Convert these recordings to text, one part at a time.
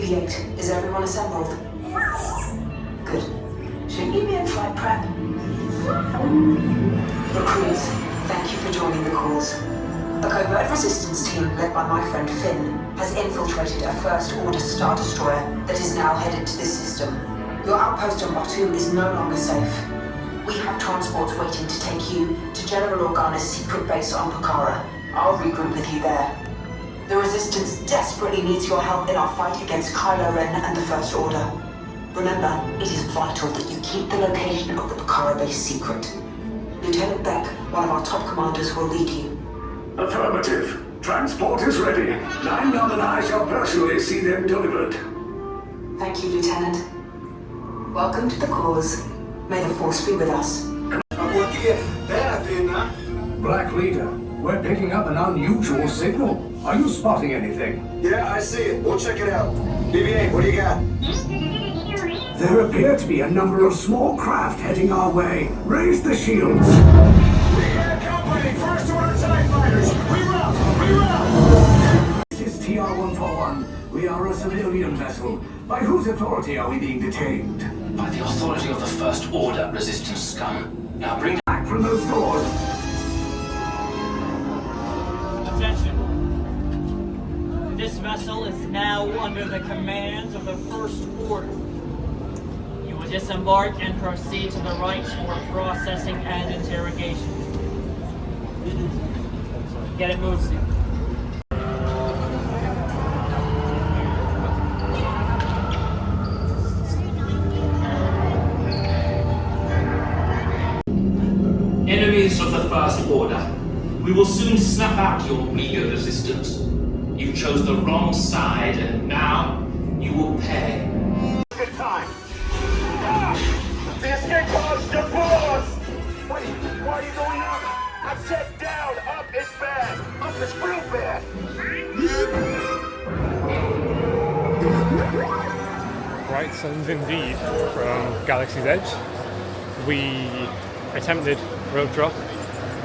BB-8, is everyone assembled? Good. Shouldn't you be in flight prep? Recruits, thank you for joining the cause. A covert resistance team led by my friend Finn has infiltrated a First Order Star Destroyer that is now headed to this system. Your outpost on Batu is no longer safe. We have transports waiting to take you to General Organa's secret base on Pucara. I'll regroup with you there. The Resistance desperately needs your help in our fight against Kylo Ren and the First Order. Remember, it is vital that you keep the location of the Pucara base secret. Lieutenant Beck, one of our top commanders, will lead you. Affirmative. Transport is ready. 9 and I shall personally see them delivered. Thank you, Lieutenant. Welcome to the cause. May the Force be with us. Black Leader, we're picking up an unusual signal. Are you spotting anything? Yeah, I see it. We'll check it out. BB-8, what do you got? There appear to be a number of small craft heading our way. Raise the shields. Company, First Order TIE Fighters. Reroute! This is TR-141. We are a civilian vessel. By whose authority are we being detained? By the authority of the First Order Resistance scum. Now bring Back from those doors. Attention. This vessel is now under the command of the First Order. You will disembark and proceed to the right for processing and interrogation. Get it moving. Enemies of the First Order, we will soon snuff out your meager resistance. You chose the wrong side, and now you will pay. Good time. The escape pods, they're paused! Wait, why are you going up? I said down, up is bad. Up is real bad. Right, sons indeed from Galaxy's Edge. We attempted road drop.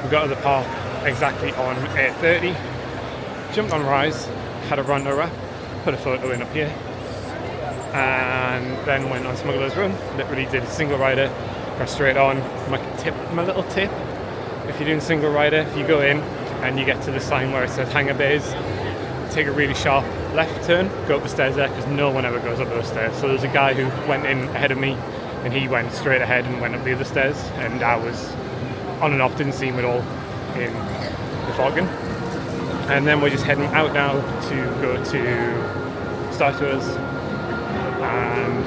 We got to the park exactly on 8:30. Jumped on Rise, had a Rondo wrap, put a photo in up here, and then went on Smuggler's Run. Literally did a single rider, got straight on. My little tip, if you're doing single rider, if you go in and you get to the sign where it says Hangar Bays, take a really sharp left turn, go up the stairs there, because no one ever goes up those stairs. So there's a guy who went in ahead of me, and he went straight ahead and went up the other stairs, and I was on and off, didn't see him at all in the fogging. And then we're just heading out now to go to Star Tours, and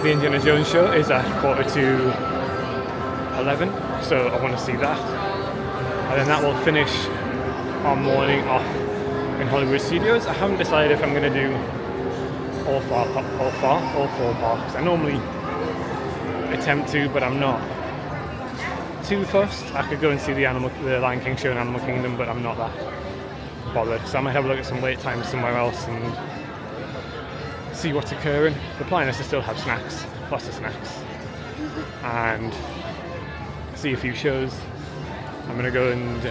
the Indiana Jones show is at 11:15, so I want to see that. And then that will finish our morning off in Hollywood Studios. I haven't decided if I'm going to do all four parks. I normally attempt to, but I'm not too fussed. I could go and see the Lion King show in Animal Kingdom, but I'm not that bothered. So I might have a look at some late times somewhere else and see what's occurring. The plan is to still have snacks, lots of snacks, and see a few shows. I'm going to go and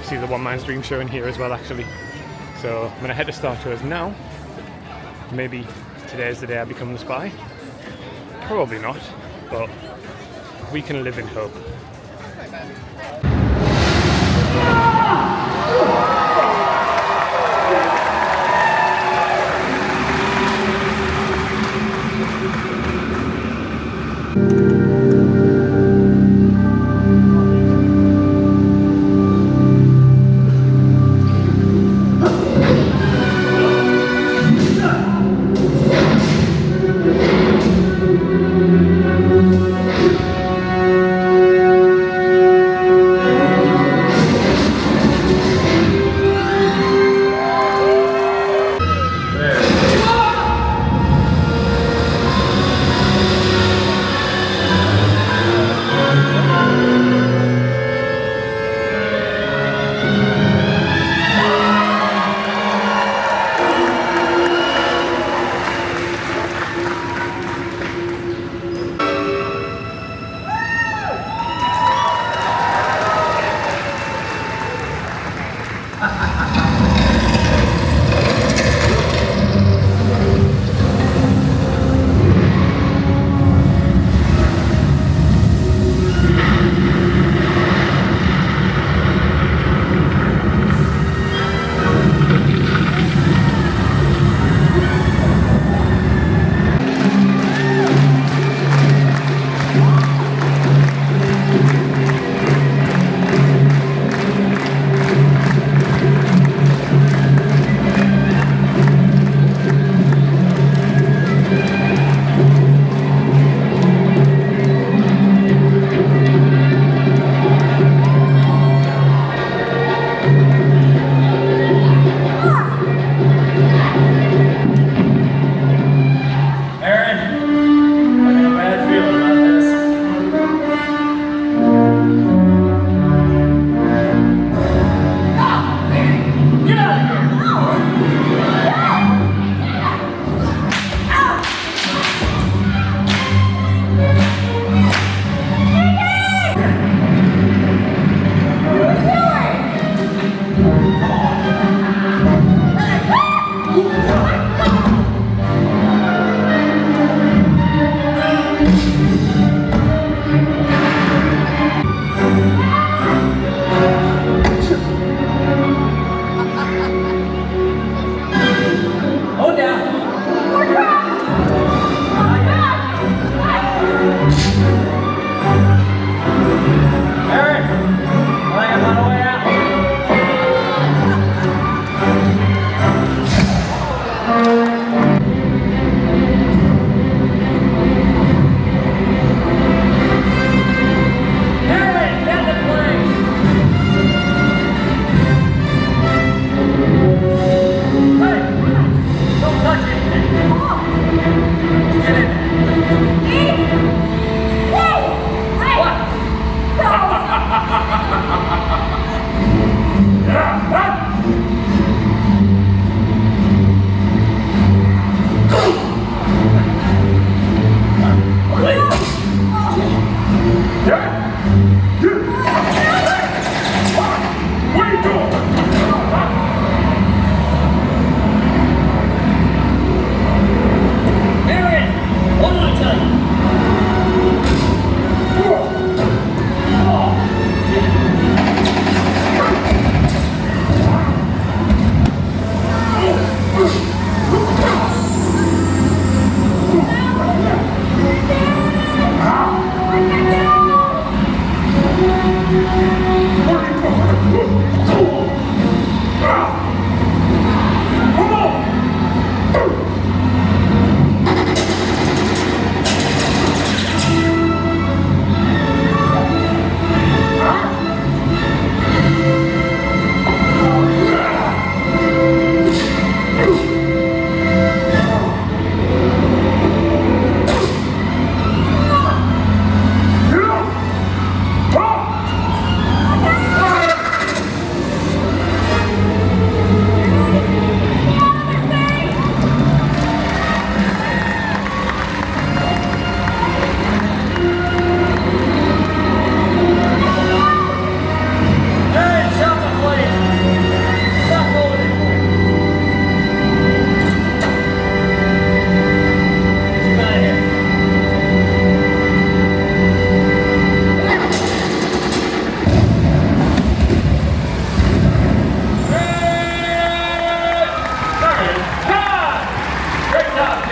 see the One Man's Dream show in here as well, actually. So I'm going to head to Star Tours now. Maybe today is the day I become the spy. Probably not, but we can live in hope.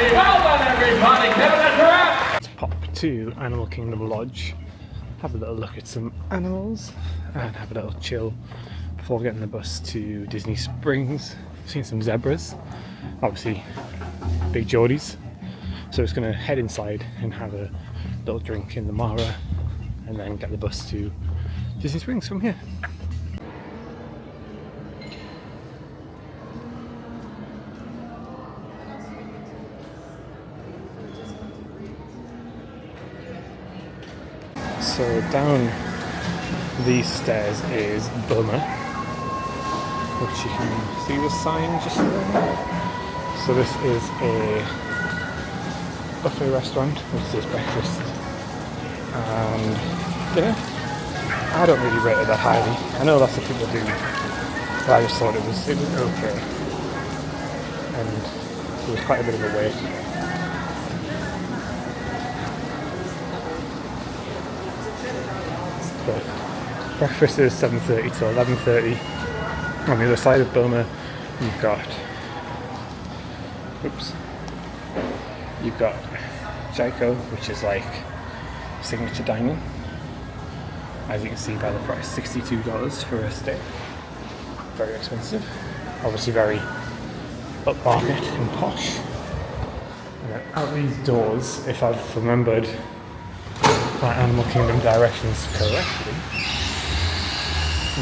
Well done, everybody. Give it a try. Let's pop to Animal Kingdom Lodge, have a little look at some animals, and have a little chill before getting the bus to Disney Springs. Seen some zebras, obviously big Geordies. So it's going to head inside and have a little drink in the Mara, and then get the bus to Disney Springs from here. So down these stairs is Burma, which you can see the sign just there. So this is a buffet restaurant, which is breakfast and dinner. I don't really rate it that highly. I know lots of people do, but I just thought it was okay, and there was quite a bit of a wait. But breakfast is 7:30 to 11:30. On the other side of Burma, you've got Jaiko, which is like signature dining. As you can see by the price, $62 for a steak. Very expensive. Obviously very upmarket and posh. And then out these doors, if I've remembered my Animal Kingdom directions correctly,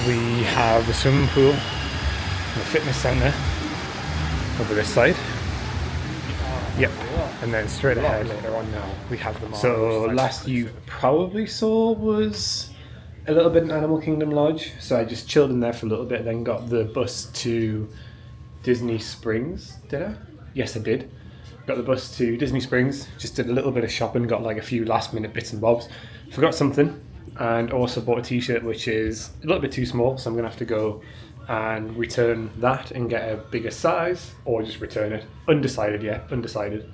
we have the swimming pool and the fitness centre over this side. Yep, and then straight ahead later on now we have the mall. So last you probably saw was a little bit in Animal Kingdom Lodge. So I just chilled in there for a little bit, then got the bus to Disney Springs. Did I? Yes, I did. Got the bus to Disney Springs, just did a little bit of shopping, got like a few last minute bits and bobs. Forgot something, and also bought a t-shirt which is a little bit too small, so I'm gonna have to go and return that and get a bigger size, or just return it. Undecided yet, undecided.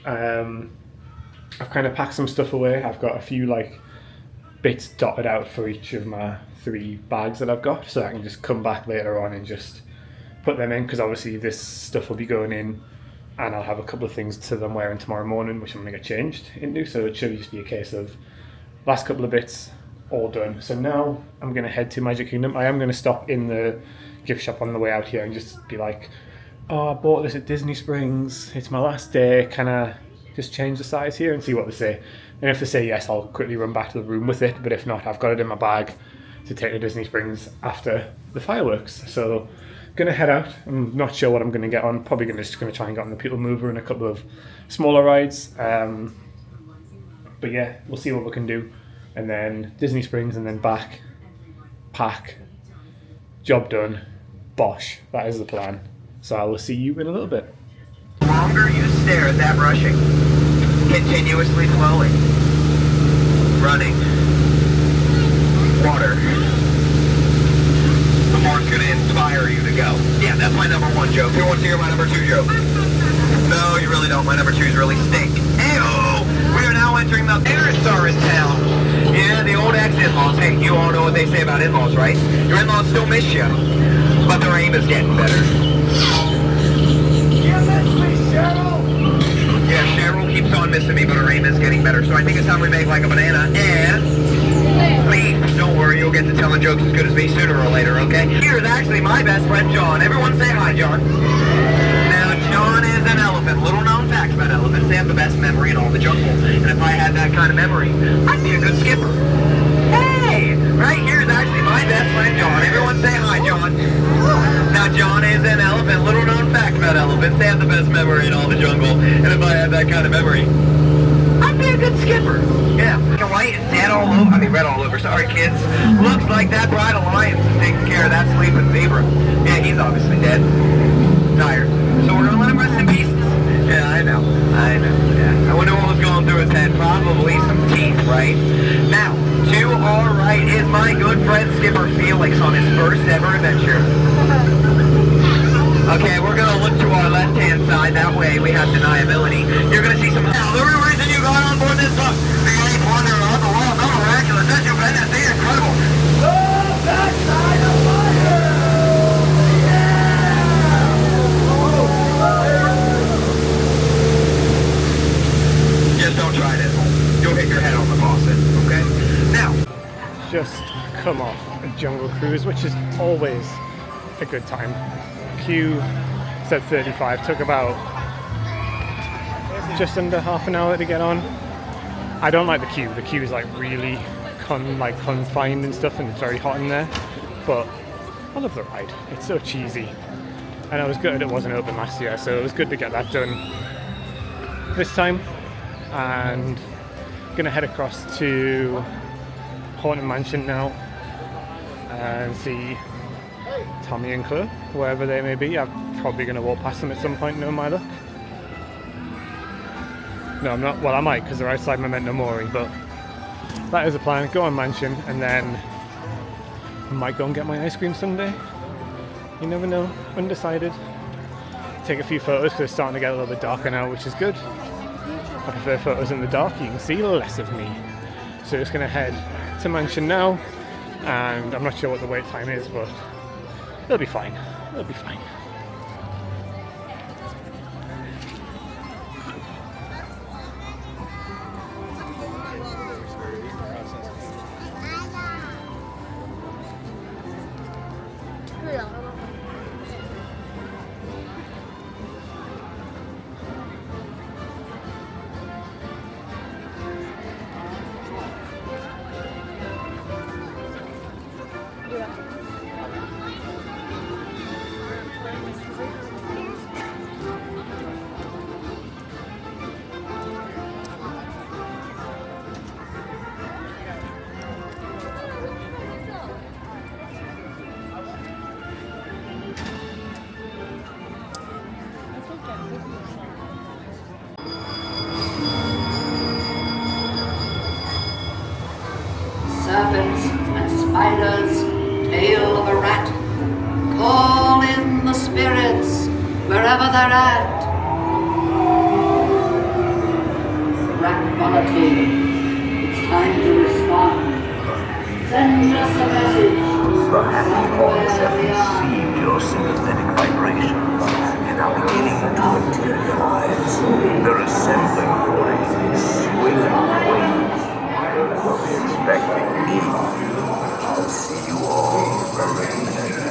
I've kind of packed some stuff away. I've got a few like bits dotted out for each of my 3 bags that I've got, so I can just come back later on and just put them in, because obviously this stuff will be going in, and I'll have a couple of things to them wearing tomorrow morning, which I'm going to get changed into, so it should just be a case of last couple of bits all done. So now I'm going to head to Magic Kingdom. I am going to stop in the gift shop on the way out here and just be like, oh, I bought this at Disney Springs, it's my last day, can I just change the size here, and see what they say. And if they say yes, I'll quickly run back to the room with it, but if not, I've got it in my bag to take to Disney Springs after the fireworks. So gonna head out. I'm not sure what I'm gonna get on. Probably just gonna try and get on the Peoplemover and a couple of smaller rides. But yeah, we'll see what we can do. And then Disney Springs and then back, pack, job done, bosh. That is the plan. So I will see you in a little bit. The longer you stare at that rushing, continuously flowing, running, water, the more it's going to inspire you to go. Yeah, that's my number 1 joke. Who wants to hear my number 2 joke? No, you really don't. My number 2 is really stink. Hey-oh! We are now entering the parents are in town. Yeah, the old ex-in-laws. Hey, you all know what they say about in-laws, right? Your in-laws still miss you, but their aim is getting better. You miss me, Cheryl? Yeah, Cheryl keeps on missing me, but her aim is getting better. So I think it's time we make like a banana and... Please, don't worry, you'll get to telling jokes as good as me sooner or later, okay? Here's actually my best friend, John. Everyone say hi, John. Now, John is an elephant. Little known facts about elephants. They have the best memory in all the jungle. And if I had that kind of memory, I'd be a good skipper. Hey! Right here is actually my best friend, John. Everyone say hi, John. Now, John is an elephant. Little known fact about elephants. They have the best memory in all the jungle. And if I had that kind of memory, I'd be a good skipper. Yeah. White and dead all over. I mean, red all over. Sorry, kids. Looks like that bride alliance is taking care of that sleeping zebra. Yeah, he's obviously dead. Tired. So we're gonna let him rest in peace. Yeah, I know. Yeah. I wonder what was going through his head. Probably some teeth, right? Now, to our right is my good friend Skipper Felix on his first ever adventure. Okay, we're gonna look to our left-hand side. That way we have deniability. You're gonna see some... Now, the real reason you got on board this boat, the eighth wonder of the world, no miraculous, that you've been at the incredible. The backside of fire! Yeah! just come off a jungle cruise, which is always a good time. Queue said 35, took about just under half an hour to get on. I don't like the queue. The queue is like really confined and stuff, and it's very hot in there. But I love the ride. It's so cheesy, and I was gutted it wasn't open last year, so it was good to get that done this time. And gonna head across to Haunted Mansion now and see Tommy and Chloe, wherever they may be. I'm probably gonna walk past them at some point, knowing my luck. No, I'm not. Well, I might, because they're outside Memento Mori, but that is the plan. Go on Mansion, and then I might go and get my ice cream sundae. You never know. Undecided. Take a few photos, because it's starting to get a little bit darker now, which is good. I prefer photos in the dark. You can see less of me. So just going to head to Mansion now, and I'm not sure what the wait time is, but it'll be fine. It'll be fine. Serpents and spiders, tail of a rat, call in the spirits wherever they're at. Rat quality, it's time to respond. Send us a message. The happy thoughts have received your sympathetic vibrations and are beginning to materialize. They're assembling for a swinging wave. Expecting me. I'll see you all very later.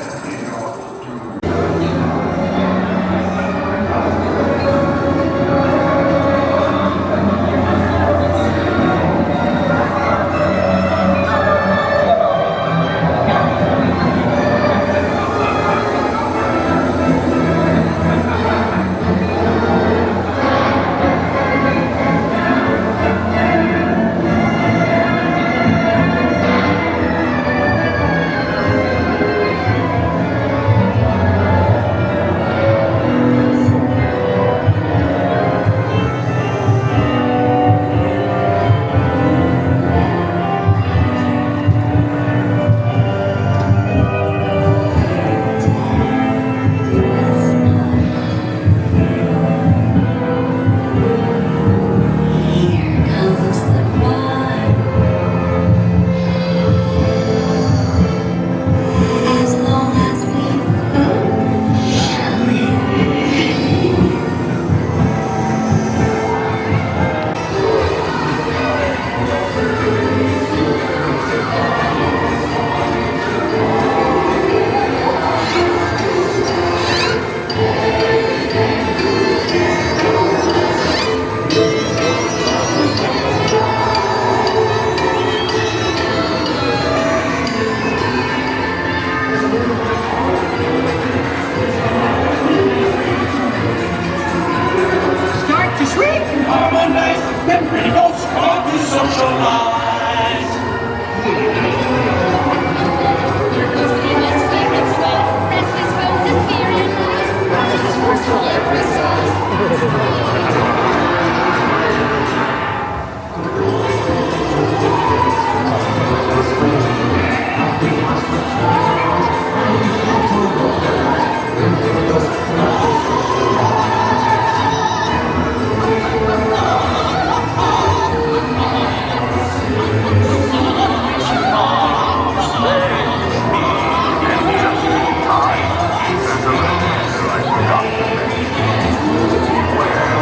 Where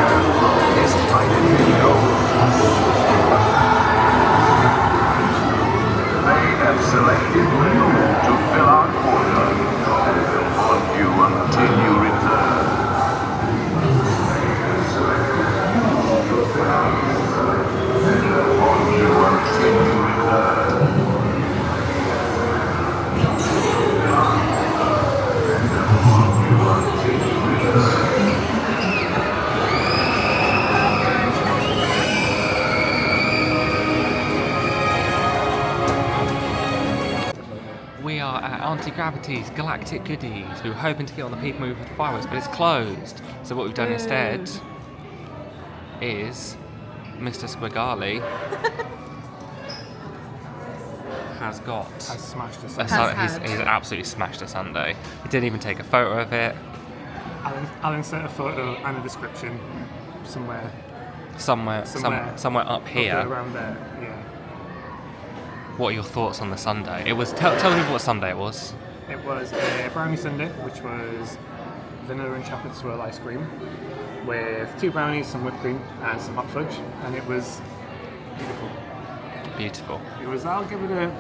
Anti-Gravity's Galactic Goodies. We were hoping to get on the Peoplemover with the fireworks, but it's closed. So what we've done instead is Mr. Squigali has smashed a sundae. He's absolutely smashed a sundae. He didn't even take a photo of it. Alan sent a photo and a description somewhere up here. Around there, yeah. What are your thoughts on the sundae? It was tell me what sundae it was. It was a brownie sundae, which was vanilla and chocolate swirl ice cream with 2 brownies, some whipped cream, and some hot fudge, and it was beautiful. Beautiful. It was. I'll give it a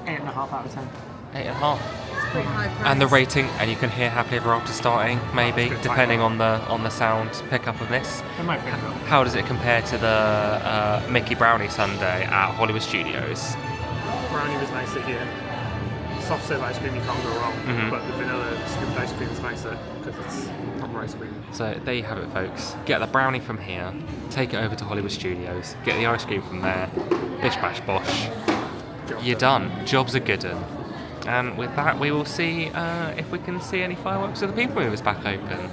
8.5 out of 10. 8.5. Pretty high price. And the rating, and you can hear Happily Ever After starting, maybe, depending on the sound pickup of this. It might be. How does it compare to the Mickey Brownie sundae at Hollywood Studios? Brownie was nicer here. Soft serve ice cream, you can't go wrong, but the vanilla scooped ice cream is nicer because it's proper ice cream. So there you have it, folks. Get the brownie from here, take it over to Hollywood Studios, get the ice cream from there, bish bash bosh. You're done. Job's a good one. And with that, we will see if we can see any fireworks with the Peoplemover's back open.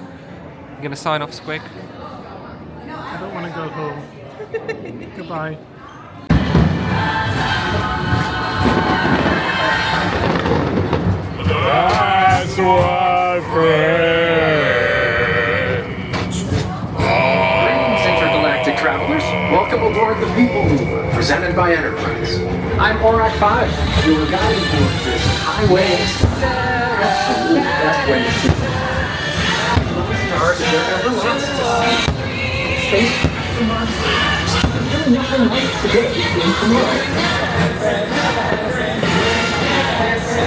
You gonna sign off, Squig? I don't want to go home. Goodbye. That's what friends Greetings, intergalactic travelers. Welcome aboard the Peoplemover, presented by Enterprise. I'm Orak 5, your guide aboard this highway express. Best way to see it. Stars and their everlasting space monsters. Really nothing like today in tomorrow.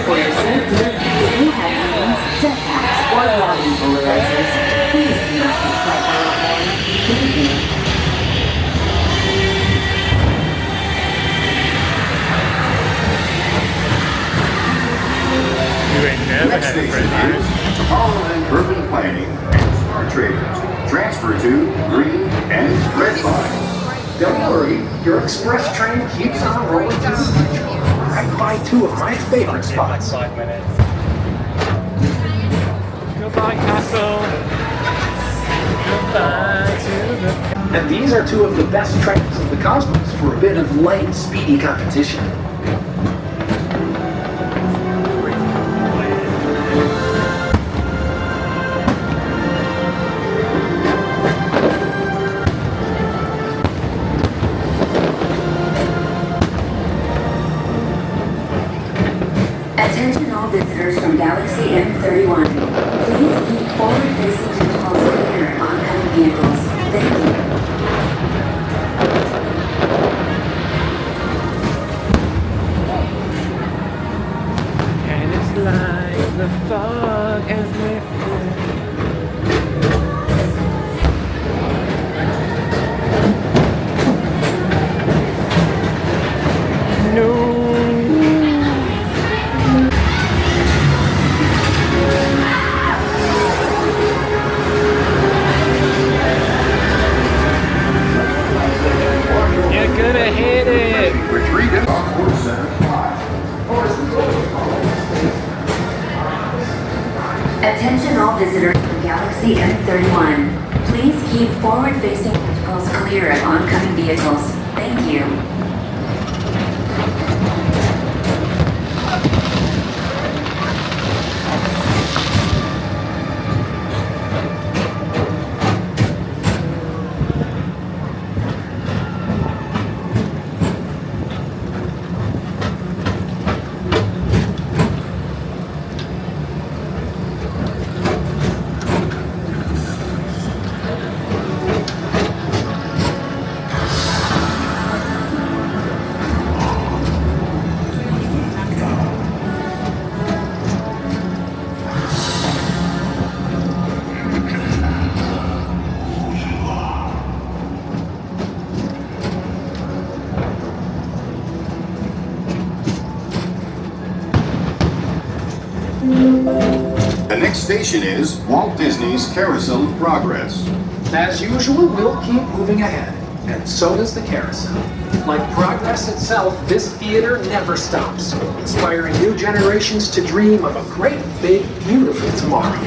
For your safety, if you have meetings, jetpacks, or lobby polarizers, please do not be flight airborne. Thank you. Next station is Tomorrowland Urban Planning and Star Traders. Transfer to green and red line. Don't worry, your express train keeps on rolling through the future. Right by 2 of my favorite spots. 5 minutes. Goodbye, Castle. Goodbye to the... And these are 2 of the best trains in the cosmos for a bit of light, speedy competition. Attention all visitors from Galaxy M31. Please keep forward-facing controls clear of oncoming vehicles. Thank you. And it's like the fog has lifted. No. Attention all visitors from Galaxy M31. Please keep forward-facing controls clear of oncoming vehicles. Thank you. The next station is Walt Disney's Carousel of Progress. As usual, we'll keep moving ahead. and so does the carousel. Like progress itself, this theater never stops, inspiring new generations to dream of a great, big, beautiful tomorrow.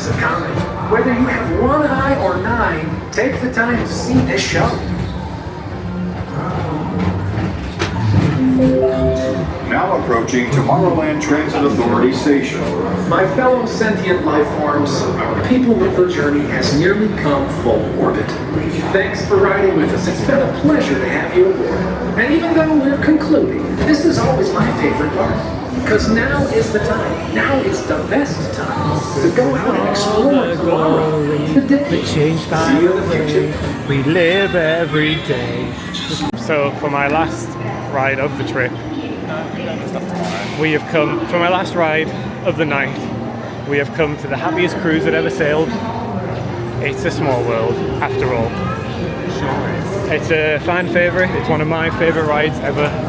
Of comedy. Whether you have one eye or 9, take the time to see this show. Now approaching Tomorrowland Transit Authority Station. My fellow sentient life forms, our Peoplemover journey has nearly come full orbit. Thanks for riding with us. It's been a pleasure to have you aboard. And even though we're concluding, this is always my favorite part. Because now is the time. Now is the best time to go out and explore tomorrow. We change by the way we live every day. So for my last ride of the trip, we have come, for my last ride of the night, we have come to the happiest cruise that ever sailed. It's a small world, after all. It's a fan favourite, it's one of my favourite rides ever.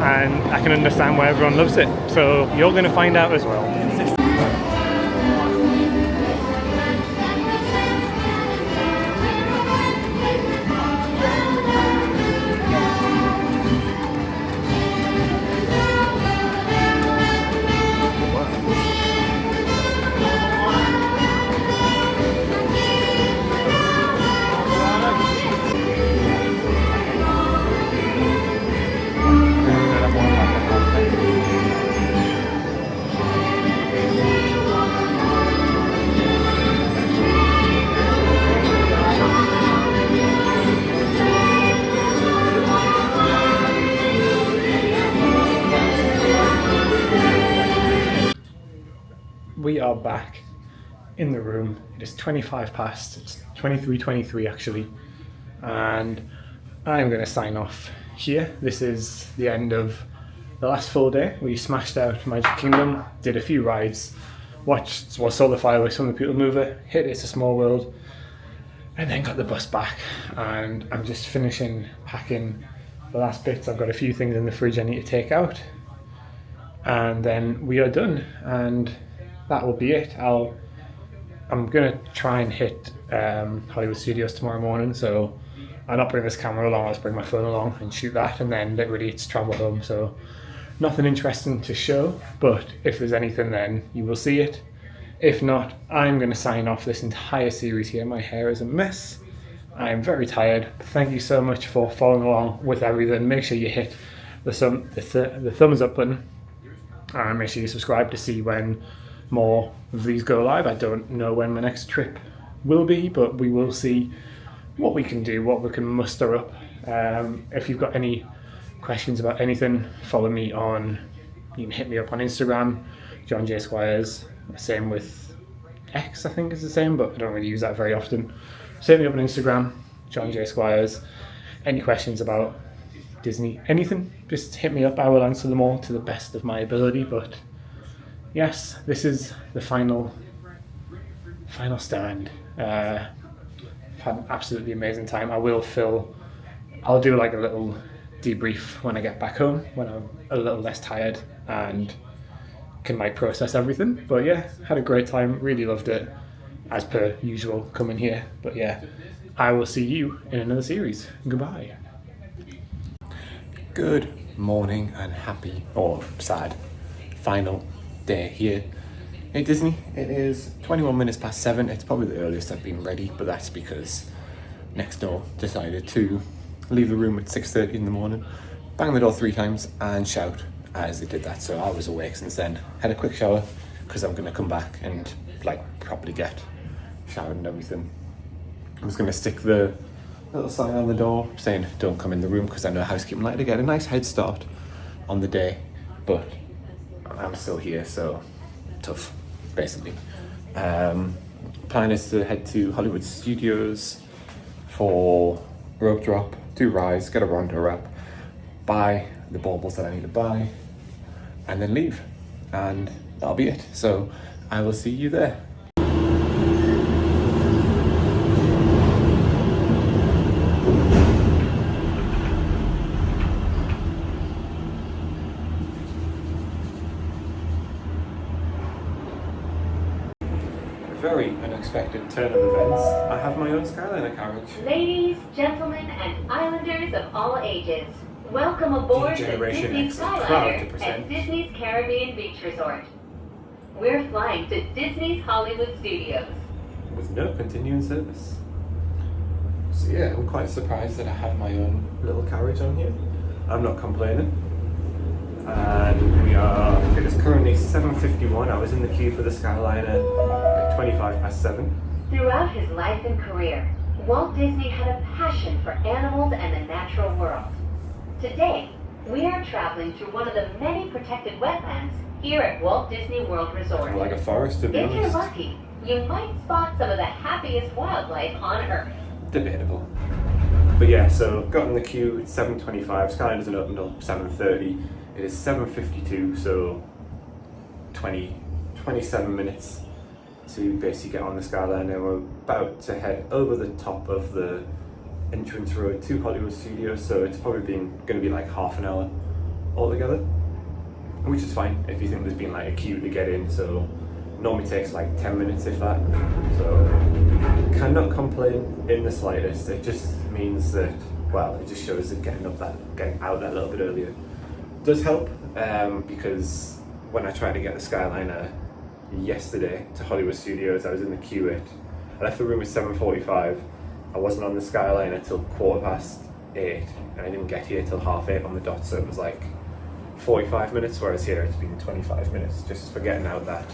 And I can understand why everyone loves it. So you're going to find out as well. We are back in the room. It is 25 past, it's 23:23 actually, and I'm going to sign off here. This is the end of the last full day. We smashed out Magic Kingdom, did a few rides, saw the fireworks from the Peoplemover, hit It's a Small World, and then got the bus back, and I'm just finishing packing the last bits. I've got a few things in the fridge I need to take out, and then we are done, and that will be it. I'm gonna try and hit Hollywood Studios tomorrow morning, so I'll not bring this camera along, I'll just bring my phone along and shoot that, and then get ready to travel home. So nothing interesting to show, but if there's anything then you will see it. If not, I'm gonna sign off this entire series here. My hair is a mess. I'm very tired. Thank you so much for following along with everything. Make sure you hit the thumbs up button, and make sure you subscribe to see when more of these go live. I don't know when my next trip will be, but we will see what we can do, what we can muster up. If you've got any questions about anything, follow me on, you can hit me up on Instagram, John J Squires. Same with X, I think is the same, but I don't really use that very often. So hit me up on Instagram, John J Squires. Any questions about Disney, anything, just hit me up. I will answer them all to the best of my ability. But yes, this is the final stand. Had an absolutely amazing time. I'll do like a little debrief when I get back home, when I'm a little less tired and can like process everything. But yeah, had a great time, really loved it, as per usual coming here. But yeah, I will see you in another series. Goodbye. Good morning and happy, or sad, final day here at Disney. It is 21 minutes past 7. It's probably the earliest I've been ready, but that's because next door decided to leave the room at 6:30 in the morning, bang the door 3 times and shout as they did that. So I was awake since then, had a quick shower because I'm going to come back and like properly get showered and everything. I'm just going to stick the little sign on the door saying don't come in the room, because I know housekeeping like to get a nice head start on the day, but I'm still here, so tough basically. Plan is to head to Hollywood Studios for rope drop, do rides, get a rondo wrap, buy the baubles that I need to buy, and then leave. And that'll be it. So I will see you there. Very unexpected turn of events. I have my own Skyliner carriage. Ladies, gentlemen, and islanders of all ages, welcome aboard the Disney Skyliner at Disney's Caribbean Beach Resort. We're flying to Disney's Hollywood Studios. With no continuing service. So yeah, I'm quite surprised that I have my own little carriage on here. I'm not complaining. And it is currently 7:51. I was in the queue for the Skyliner at 7:25. Throughout his life and career, Walt Disney had a passion for animals and the natural world. Today, we are traveling through one of the many protected wetlands here at Walt Disney World Resort. Like a forest, to be honest. If you're lucky, you might spot some of the happiest wildlife on Earth. Debatable. But yeah, so got in the queue at 7:25. Skyliner doesn't open until 7:30. It is 7:52, so 27 minutes to basically get on the Skyliner. We're about to head over the top of the entrance road to Hollywood Studios, so it's probably going to be like half an hour altogether, which is fine if you think there's been like a queue to get in. So normally takes like 10 minutes if that, so cannot complain in the slightest. It just means that, well, it just shows that getting out that little bit earlier does help, because when I tried to get the Skyliner yesterday to Hollywood Studios, I was in the queue I left the room at 7:45. I wasn't on the Skyliner till 8:15, and I didn't get here till 7:30 on the dot, so it was like 45 minutes, whereas here it's been 25 minutes just for getting out that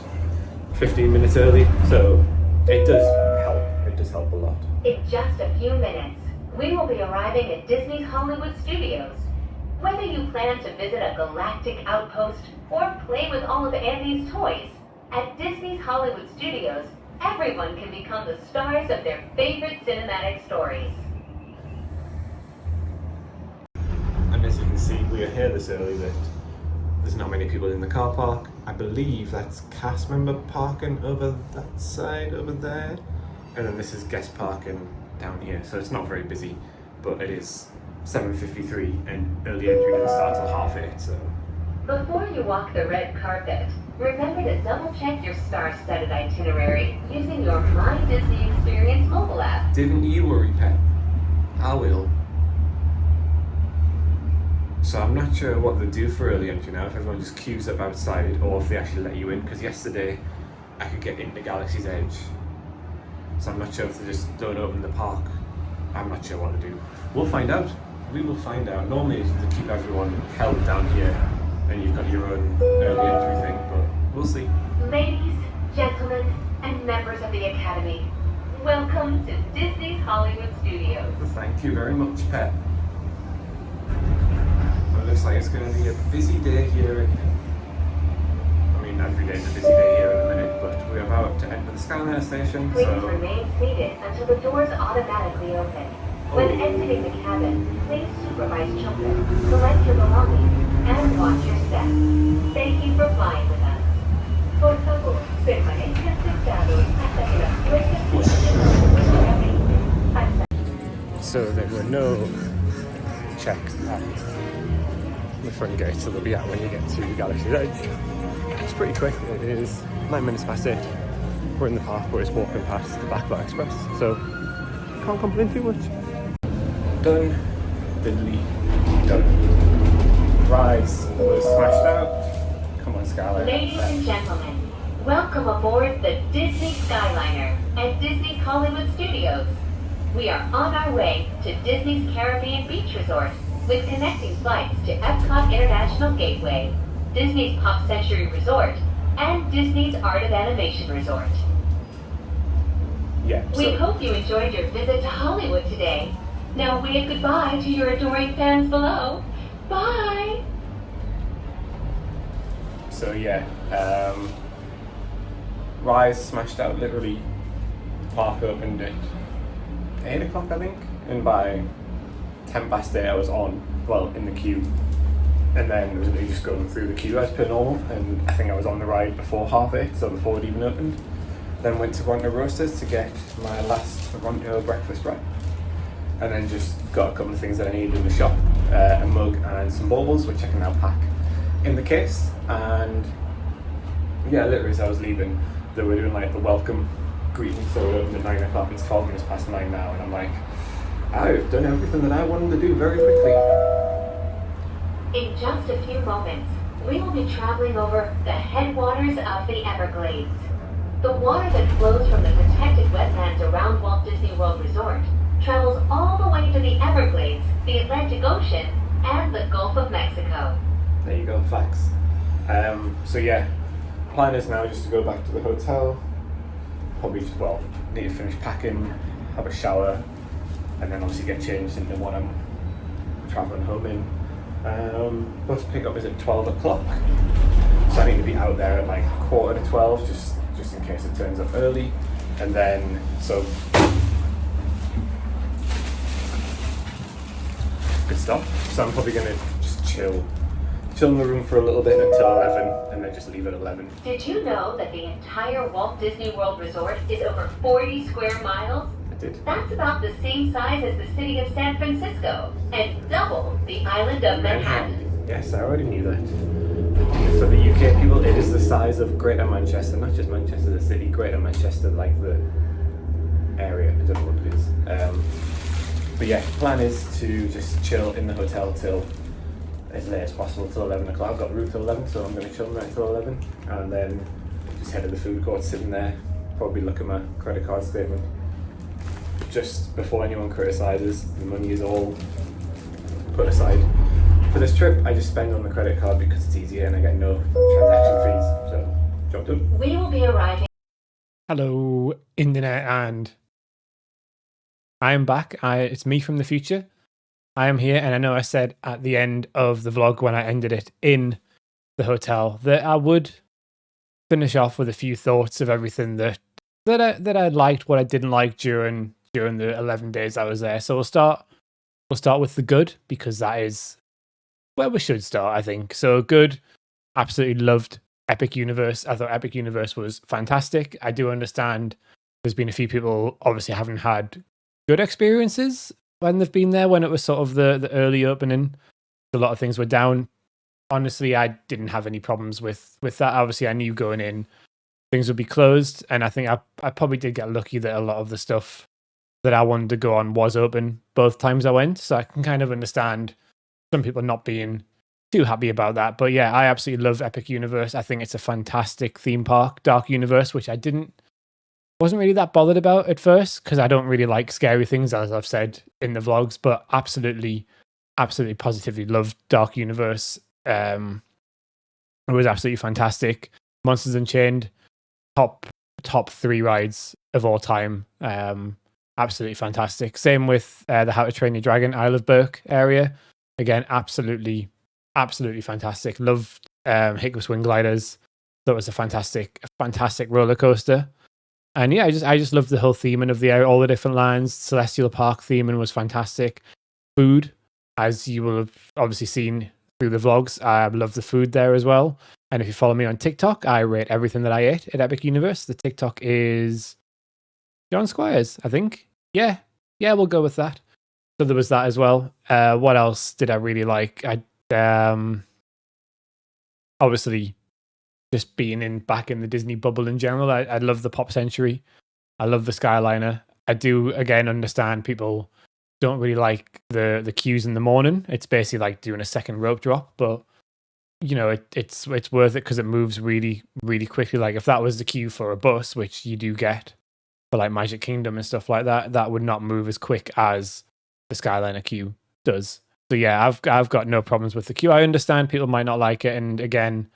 15 minutes early. So it does help a lot. In just a few minutes, we will be arriving at Disney's Hollywood Studios. Whether you plan to visit a galactic outpost or play with all of Andy's toys, at Disney's Hollywood Studios, everyone can become the stars of their favorite cinematic stories. And as you can see, we are here this early that there's not many people in the car park. I believe that's cast member parking over that side over there. And then this is guest parking down here. So it's not very busy, but it is 7:53 and early entry didn't start till 8:30, so. Before you walk the red carpet, remember to double check your star-studded itinerary using your My Disney Experience mobile app. Didn't you worry, Pet? I will. So I'm not sure what they do for early entry now, if everyone just queues up outside or if they actually let you in, because yesterday I could get into Galaxy's Edge. So I'm not sure if they just don't open the park. I'm not sure what to do. We'll find out. We will find out. Normally it's to keep everyone held down here and you've got your own early entry thing, but we'll see. Ladies, gentlemen, and members of the Academy, welcome to Disney's Hollywood Studios. Thank you very much, Pet. It looks like it's going to be a busy day here. I mean, every day is a busy day here in a minute, but we're about to enter the Skyliner station, Please so... remain seated until the doors automatically open. When exiting the cabin, please supervise children, collect your belongings, and watch your step. Thank you for flying with us. Por favor, permanezcan sentados hasta que las puertas se abran. So there were no checks at the front gate, so they'll be out when you get to Galaxy's Edge. It's pretty quick. It is 8:09. We're in the park, we're just walking past the Backlot Express, so can't complain too much. Done, diddly, done. Rides was smashed out. Come on, Skyliner. Ladies and gentlemen, welcome aboard the Disney Skyliner at Disney's Hollywood Studios. We are on our way to Disney's Caribbean Beach Resort with connecting flights to Epcot International Gateway, Disney's Pop Century Resort, and Disney's Art of Animation Resort. Yeah. We hope you enjoyed your visit to Hollywood today. Now wave goodbye to your adoring fans below. Bye! So yeah, Rise smashed out, literally. Park opened at 8 o'clock, I think, and by 8:10 I was in the queue, and then it was literally just going through the queue as per normal, and I think I was on the ride before 8:30, so before it even opened. Then went to Toronto Roasters to get my last Toronto breakfast wrap, and then just got a couple of things that I needed in the shop, a mug and some baubles, which I can now pack in the case. And yeah, literally as I was leaving, they were doing like the welcome greeting, so it opened at 9 o'clock, it's 12 minutes past 9 now, and I'm like, I've done everything that I wanted to do very quickly. In just a few moments, we will be traveling over the headwaters of the Everglades. The water that flows from the protected wetlands around Walt Disney World Resort travels all the way to the Everglades, the Atlantic Ocean, and the Gulf of Mexico. There you go, facts. So yeah, plan is now just to go back to the hotel, probably just, need to finish packing, have a shower, and then obviously get changed into what I'm travelling home in. Bus pickup is at 12 o'clock, so I need to be out there at like 11:45, just in case it turns up early. And then, so good stuff. So I'm probably gonna just chill in the room for a little bit until 11, and then just leave at 11. Did you know that the entire Walt Disney World Resort is over 40 square miles? I did. That's about the same size as the city of San Francisco, and double the island of Manhattan. Yes, I already knew that. For the UK people, it is the size of Greater Manchester, not just Manchester the city, Greater Manchester, like the area, I don't know what it is. But yeah, plan is to just chill in the hotel till as late as possible, till 11 o'clock. I've got a room till 11, so I'm going to chill right till 11, and then just head to the food court, sitting there, probably look at my credit card statement. Just before anyone criticises, the money is all put aside. For this trip, I just spend on the credit card because it's easier and I get no transaction fees, so job done. We will be arriving. Hello, internet, and I am back. It's me from the future. I am here, and I know I said at the end of the vlog when I ended it in the hotel that I would finish off with a few thoughts of everything that I liked, what I didn't like during the 11 days I was there. So we'll start with the good, because that is where we should start, I think. So good, absolutely loved Epic Universe. I thought Epic Universe was fantastic. I do understand there's been a few people obviously haven't had good experiences when they've been there, when it was sort of the early opening. A lot of things were down. Honestly, I didn't have any problems with that. Obviously, I knew going in things would be closed, and I think I probably did get lucky that a lot of the stuff that I wanted to go on was open both times I went, so I can kind of understand some people not being too happy about that. But yeah, I absolutely love Epic Universe. I think it's a fantastic theme park. Dark Universe, which I wasn't really that bothered about at first, because I don't really like scary things, as I've said in the vlogs, but absolutely positively loved Dark Universe. It was absolutely fantastic. Monsters Unchained, top 3 rides of all time. Absolutely fantastic. Same with the How to Train Your Dragon Isle of Berk area. Again, absolutely fantastic. Loved Hiccup Swing Gliders. Thought it was a fantastic roller coaster. And yeah, I just loved the whole theming of the area, all the different lands. Celestial Park theming was fantastic. Food, as you will have obviously seen through the vlogs, I love the food there as well. And if you follow me on TikTok, I rate everything that I ate at Epic Universe. The TikTok is John Squires, I think. Yeah, we'll go with that. So there was that as well. What else did I really like? I obviously just being back in the Disney bubble in general. I love the Pop Century. I love the Skyliner. I do, again, understand people don't really like the queues in the morning. It's basically like doing a second rope drop, but you know, it's worth it because it moves really, really quickly. Like if that was the queue for a bus, which you do get for like Magic Kingdom and stuff like that, that would not move as quick as the Skyliner queue does. So yeah, I've got no problems with the queue. I understand people might not like it, and again,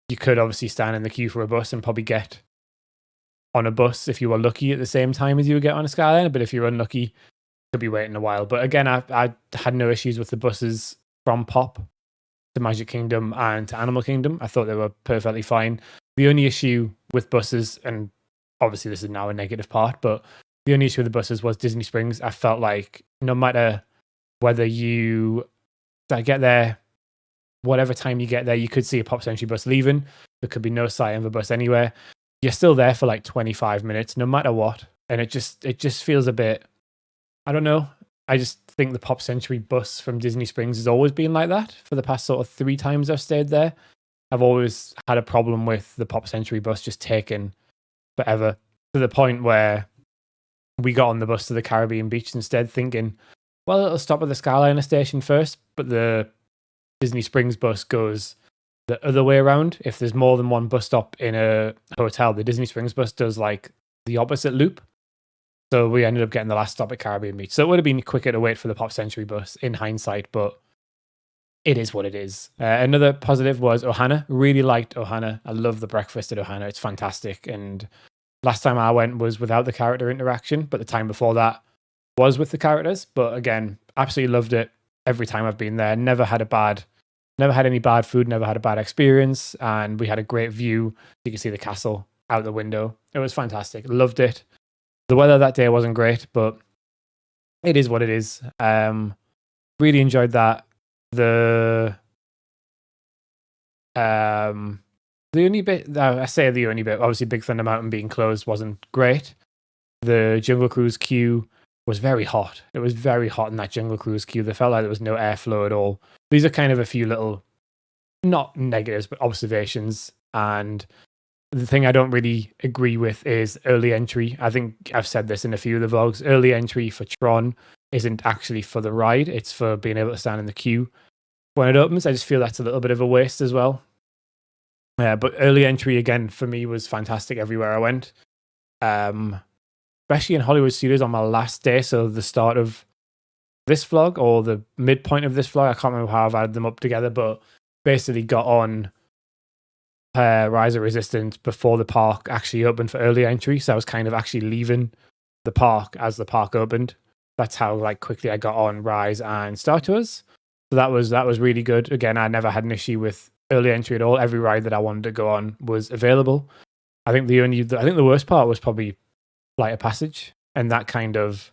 you could obviously stand in the queue for a bus and probably get on a bus if you were lucky at the same time as you would get on a Skyliner, but if you're unlucky, you could be waiting a while. But again, I had no issues with the buses from Pop to Magic Kingdom and to Animal Kingdom. I thought they were perfectly fine. The only issue with buses, and obviously this is now a negative part, but the only issue with the buses was Disney Springs. I felt like no matter whether you get there, whatever time you get there, you could see a Pop Century bus leaving. There could be no sight of a bus anywhere. You're still there for like 25 minutes, no matter what. And it just feels a bit, I don't know. I just think the Pop Century bus from Disney Springs has always been like that for the past sort of 3 times I've stayed there. I've always had a problem with the Pop Century bus just taking forever, to the point where we got on the bus to the Caribbean beach instead, thinking, well, it'll stop at the Skyliner station first, but the Disney Springs bus goes the other way around. If there's more than one bus stop in a hotel, the Disney Springs bus does like the opposite loop. So we ended up getting the last stop at Caribbean Beach. So it would have been quicker to wait for the Pop Century bus in hindsight, but it is what it is. Another positive was Ohana. Really liked Ohana. I love the breakfast at Ohana. It's fantastic. And last time I went was without the character interaction, but the time before that was with the characters. But again, absolutely loved it every time I've been there. Never had any bad food, never had a bad experience. And we had a great view. You can see the castle out the window. It was fantastic. Loved it. The weather that day wasn't great, but it is what it is. Really enjoyed that. The only bit, I say the only bit, obviously Big Thunder Mountain being closed wasn't great. The Jungle Cruise queue was very hot. It was very hot in that Jungle Cruise queue. There felt like there was no airflow at all. These are kind of a few little, not negatives, but observations. And the thing I don't really agree with is early entry. I think I've said this in a few of the vlogs. Early entry for Tron isn't actually for the ride. It's for being able to stand in the queue when it opens. I just feel that's a little bit of a waste as well. But early entry, again, for me was fantastic everywhere I went. Especially in Hollywood Studios on my last day. So the start of this vlog or the midpoint of this vlog. I can't remember how I've added them up together, but basically got on Rise of Resistance before the park actually opened for early entry. So I was kind of actually leaving the park as the park opened. That's how like quickly I got on Rise and Star Tours. So that was really good. Again, I never had an issue with early entry at all. Every ride that I wanted to go on was available. I think the worst part was probably Flight of Passage, and that kind of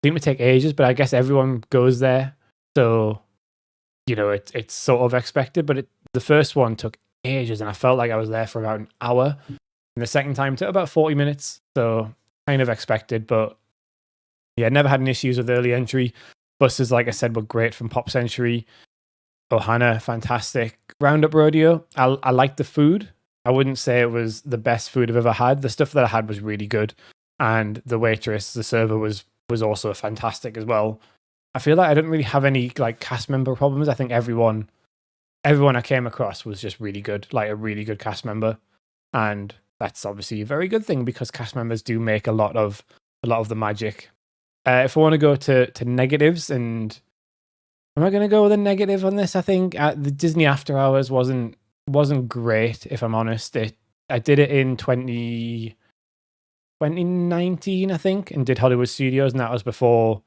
seemed to take ages. But I guess everyone goes there, so you know it's sort of expected. But the first one took ages, and I felt like I was there for about an hour. And the second time took about 40 minutes, so kind of expected. But yeah, never had any issues with early entry. Buses, like I said, were great from Pop Century. Ohana, fantastic. Roundup Rodeo, I liked the food. I wouldn't say it was the best food I've ever had. The stuff that I had was really good. And the waitress, the server was also fantastic as well. I feel like I didn't really have any like cast member problems. I think everyone I came across was just really good, like a really good cast member. And that's obviously a very good thing because cast members do make a lot of the magic. If I want to go to negatives, and am I going to go with a negative on this? I think the Disney After Hours wasn't great, if I'm honest. I did it in 2019, I think, and did Hollywood Studios, and that was before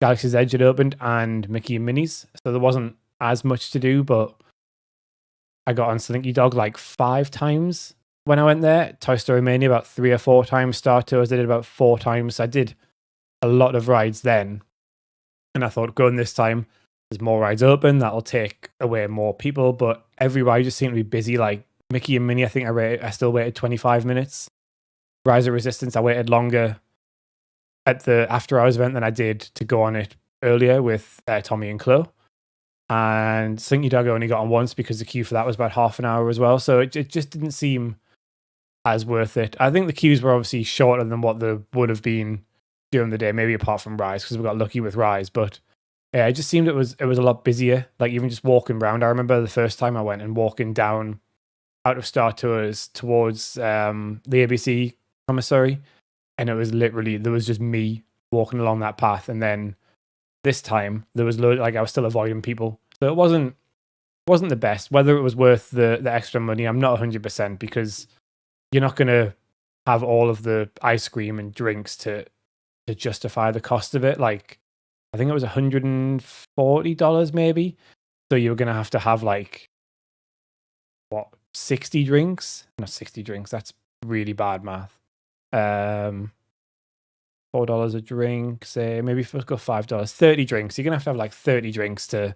Galaxy's Edge had opened and Mickey and Minnie's. So there wasn't as much to do, but I got on Slinky Dog like 5 times when I went there. Toy Story Mania about 3 or 4 times. Star Tours I did about 4 times. I did a lot of rides then, and I thought going this time, there's more rides open, that'll take away more people, but every ride just seemed to be busy. Like Mickey and Minnie, I think I still waited 25 minutes. Rise of Resistance, I waited longer at the After Hours event than I did to go on it earlier with Tommy and Chloe. And Slinky Dog only got on once because the queue for that was about half an hour as well. So it just didn't seem as worth it. I think the queues were obviously shorter than what they would have been during the day, maybe apart from Rise, because we got lucky with Rise. But yeah, it just seemed it was a lot busier. Like even just walking around, I remember the first time I went and walking down out of Star Tours towards the ABC commissary, and it was literally, there was just me walking along that path. And then this time there was like I was still avoiding people, so it wasn't the best. Whether it was worth the extra money, I'm not 100%, because you're not going to have all of the ice cream and drinks to justify the cost of it. Like I think it was $140 maybe. So you're going to have like, what, 60 drinks. Not 60 drinks. That's really bad math. $4 a drink. Say maybe if we go $5, 30 drinks. You're gonna have to have like 30 drinks to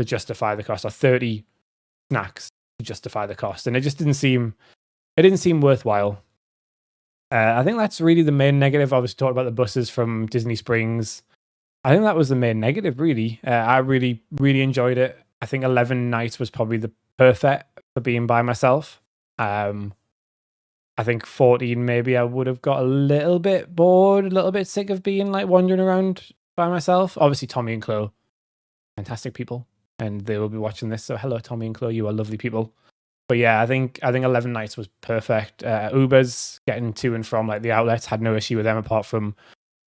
justify the cost, or 30 snacks to justify the cost. And it just didn't seem worthwhile. I think that's really the main negative. Obviously, talked about the buses from Disney Springs. I think that was the main negative, really. I really, really enjoyed it. I think 11 nights was probably the perfect for being by myself. I think 14, maybe I would have got a little bit bored, a little bit sick of being like wandering around by myself. Obviously, Tommy and Chloe, fantastic people, and they will be watching this. So hello, Tommy and Chloe, you are lovely people. But yeah, I think 11 nights was perfect. Ubers getting to and from like the outlets, had no issue with them apart from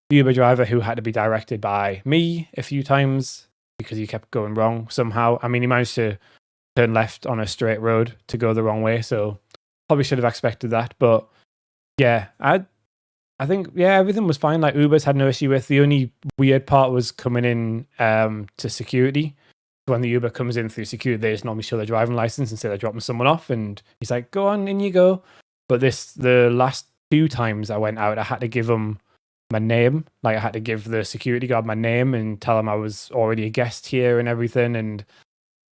the Uber driver who had to be directed by me a few times because he kept going wrong somehow. I mean, he managed to turn left on a straight road to go the wrong way, so probably should have expected that. But yeah, I think everything was fine. Like Ubers had no issue with. The only weird part was coming in to security. When the Uber comes in through security, they just normally show their driving license and say they're dropping someone off, and he's like, "Go on, in you go." But the last 2 times I went out, I had to give them my name. Like I had to give the security guard my name and tell him I was already a guest here and everything. And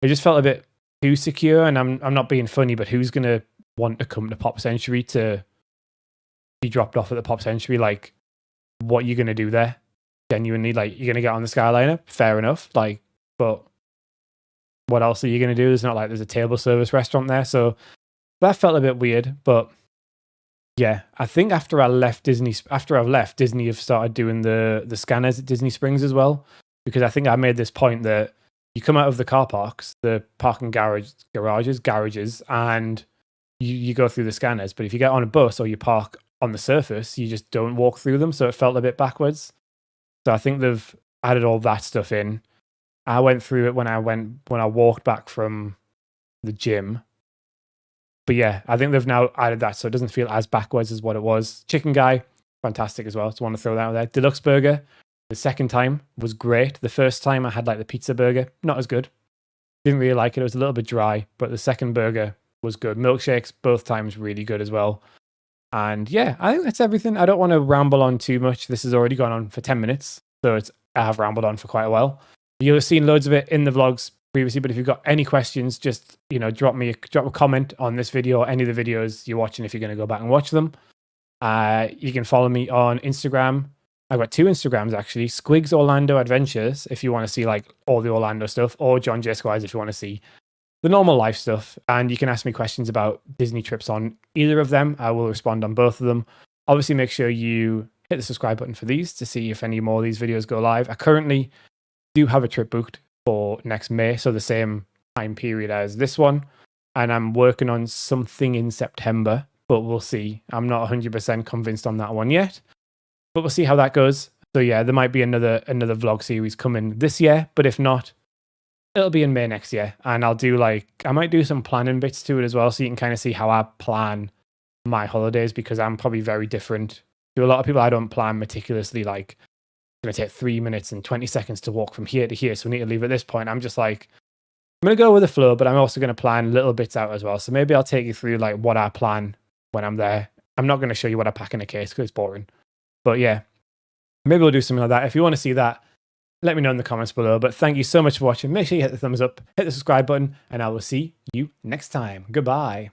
it just felt a bit too secure. And I'm not being funny, but who's gonna want to come to Pop Century to be dropped off at the Pop Century? Like, what are you gonna do there? Genuinely, like you're gonna get on the Skyliner? Fair enough. Like, but what else are you going to do? It's not like there's a table service restaurant there. So that felt a bit weird. But yeah, I think after I've left, Disney have started doing the scanners at Disney Springs as well. Because I think I made this point that you come out of the car parks, the parking garages, and you go through the scanners. But if you get on a bus or you park on the surface, you just don't walk through them. So it felt a bit backwards. So I think they've added all that stuff in. I went through it when I walked back from the gym. But yeah, I think they've now added that so it doesn't feel as backwards as what it was. Chicken Guy, fantastic as well. Just want to throw that out there. Deluxe Burger, the second time was great. The first time I had like the pizza burger, not as good. Didn't really like it. It was a little bit dry, but the second burger was good. Milkshakes, both times really good as well. And yeah, I think that's everything. I don't want to ramble on too much. This has already gone on for 10 minutes. So I have rambled on for quite a while. You'll have seen loads of it in the vlogs previously, but if you've got any questions, just drop a comment on this video or any of the videos you're watching if you're going to go back and watch them. You can follow me on Instagram. I've got 2 Instagrams actually. Squigs Orlando Adventures if you want to see like all the Orlando stuff, or John J. Squires if you want to see the normal life stuff. And you can ask me questions about Disney trips on either of them. I will respond on both of them. Obviously, make sure you hit the subscribe button for these to see if any more of these videos go live. I currently do have a trip booked for next May, so the same time period as this one, and I'm working on something in September, but we'll see. I'm not 100% convinced on that one yet, but we'll see how that goes. So yeah, there might be another vlog series coming this year, but if not, it'll be in May next year, and I might do some planning bits to it as well, so you can kind of see how I plan my holidays, because I'm probably very different to a lot of people. I don't plan meticulously, like going to take 3 minutes and 20 seconds to walk from here to here, so we need to leave at this point. I'm just like, I'm going to go with the flow, but I'm also going to plan little bits out as well. So maybe I'll take you through like what I plan when I'm there. I'm not going to show you what I pack in a case because it's boring. But yeah, maybe we'll do something like that. If you want to see that, let me know in the comments below. But thank you so much for watching. Make sure you hit the thumbs up, hit the subscribe button, and I will see you next time. Goodbye.